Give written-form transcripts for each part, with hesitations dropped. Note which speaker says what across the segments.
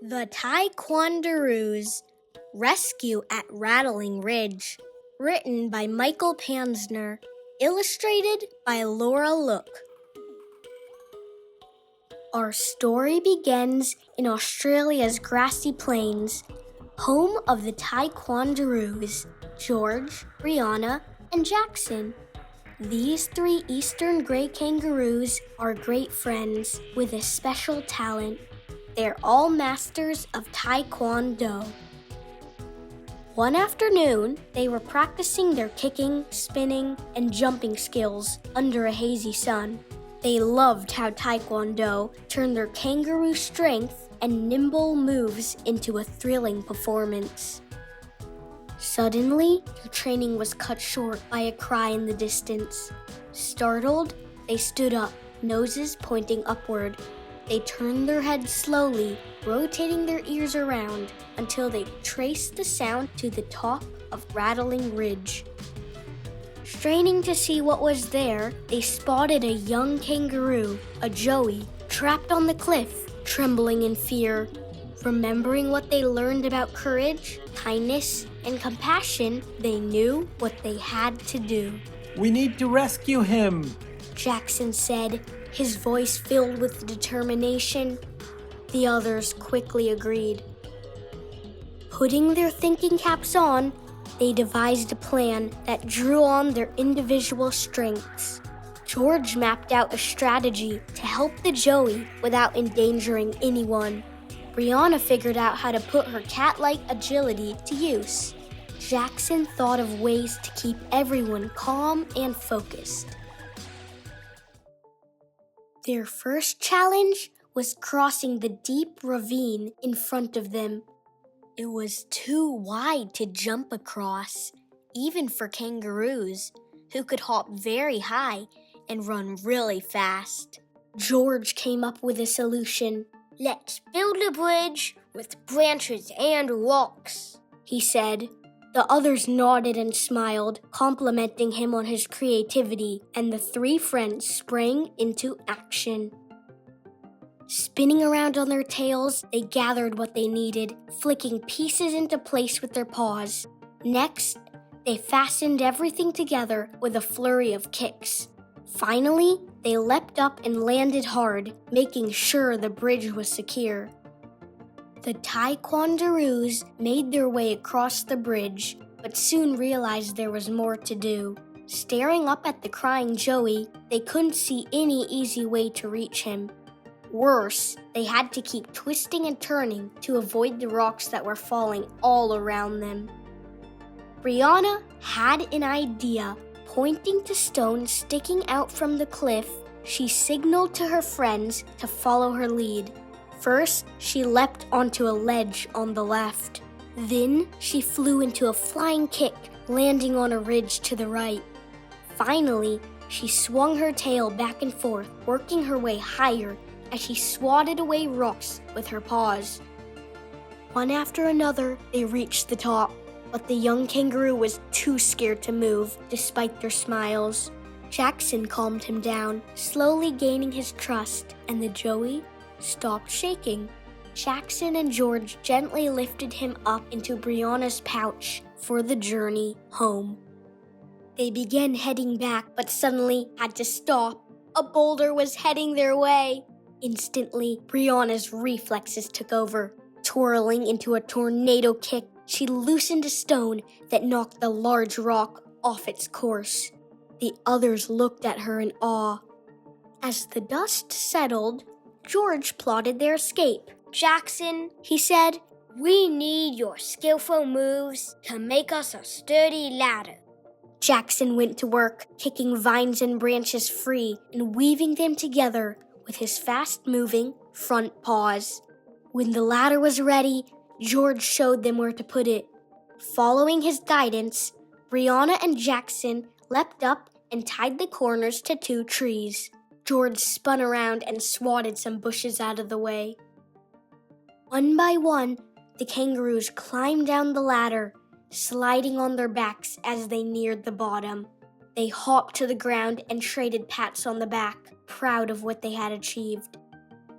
Speaker 1: The Taekwonderoos Rescue at Rattling Ridge, written by Michael Panzner, illustrated by Lora. Our story begins in Australia's grassy plains, home of the Taekwonderoos, George, Brianna, and Jackson. These three eastern grey kangaroos are great friends with a special talent. They're all masters of Taekwondo. One afternoon, they were practicing their kicking, spinning, and jumping skills under a hazy sun. They loved how Taekwondo turned their kangaroo strength and nimble moves into a thrilling performance. Suddenly, their training was cut short by a cry in the distance. Startled, they stood up, noses pointing upward. They turned their heads slowly, rotating their ears around until they traced the sound to the top of Rattling Ridge. Straining to see what was there, they spotted a young kangaroo, a joey, trapped on the cliff, trembling in fear. Remembering what they learned about courage, kindness, and compassion, they knew what they had to do.
Speaker 2: "We need to rescue him,"
Speaker 1: Jackson said, his voice filled with determination. The others quickly agreed. Putting their thinking caps on, they devised a plan that drew on their individual strengths. George mapped out a strategy to help the joey without endangering anyone. Brianna figured out how to put her cat-like agility to use. Jackson thought of ways to keep everyone calm and focused. Their first challenge was crossing the deep ravine in front of them. It was too wide to jump across, even for kangaroos, who could hop very high and run really fast. George came up with a solution. "Let's build a bridge with branches and rocks," he said. The others nodded and smiled, complimenting him on his creativity, and the three friends sprang into action. Spinning around on their tails, they gathered what they needed, flicking pieces into place with their paws. Next, they fastened everything together with a flurry of kicks. Finally, they leapt up and landed hard, making sure the bridge was secure. The Taekwonderoos made their way across the bridge, but soon realized there was more to do. Staring up at the crying joey, they couldn't see any easy way to reach him. Worse, they had to keep twisting and turning to avoid the rocks that were falling all around them. Brianna had an idea. Pointing to stones sticking out from the cliff, she signaled to her friends to follow her lead. First, she leapt onto a ledge on the left. Then, she flew into a flying kick, landing on a ridge to the right. Finally, she swung her tail back and forth, working her way higher as she swatted away rocks with her paws. One after another, they reached the top, but the young kangaroo was too scared to move, despite their smiles. Jackson calmed him down, slowly gaining his trust, and the joey stopped shaking. Jackson and George gently lifted him up into Brianna's pouch for the journey home. They began heading back, but suddenly had to stop. A boulder was heading their way. Instantly, Brianna's reflexes took over. Twirling into a tornado kick, she loosened a stone that knocked the large rock off its course. The others looked at her in awe. As the dust settled, George plotted their escape. "Jackson," he said, "we need your skillful moves to make us a sturdy ladder." Jackson went to work, kicking vines and branches free and weaving them together with his fast-moving front paws. When the ladder was ready, George showed them where to put it. Following his guidance, Brianna and Jackson leapt up and tied the corners to two trees. George spun around and swatted some bushes out of the way. One by one, the kangaroos climbed down the ladder, sliding on their backs as they neared the bottom. They hopped to the ground and traded pats on the back, proud of what they had achieved.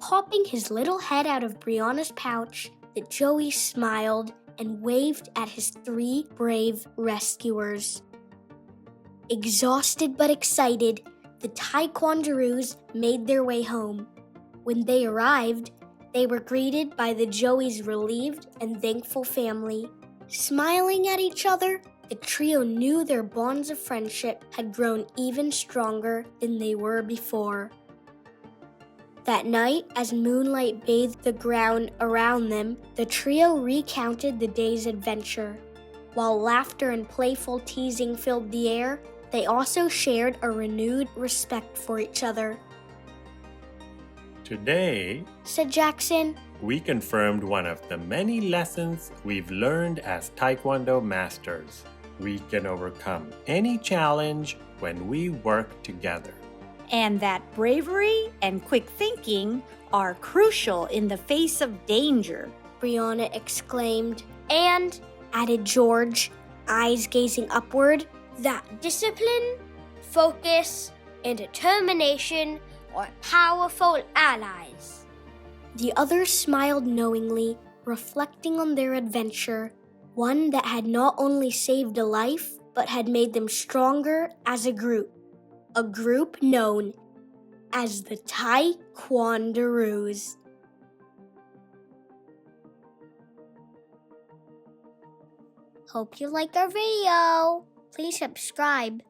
Speaker 1: Popping his little head out of Brianna's pouch, the Joey smiled and waved at his 3 brave rescuers. Exhausted but excited, the Taekwonderoos made their way home. When they arrived, they were greeted by the Joey's relieved and thankful family. Smiling at each other, the trio knew their bonds of friendship had grown even stronger than they were before. That night, as moonlight bathed the ground around them, the trio recounted the day's adventure. While laughter and playful teasing filled the air, they also shared a renewed respect for each other.
Speaker 2: Today,
Speaker 1: Said Jackson,
Speaker 2: we confirmed one of the many lessons we've learned as Taekwondo masters. We can overcome any challenge when we work together.
Speaker 3: And that bravery and quick thinking are crucial in the face of danger.
Speaker 1: Brianna exclaimed. And, added George, eyes gazing upward, that discipline, focus, and determination are powerful allies. The others smiled knowingly, reflecting on their adventure, one that had not only saved a life, but had made them stronger as a group known as the Taekwonderoos. Hope you liked our video. Please subscribe.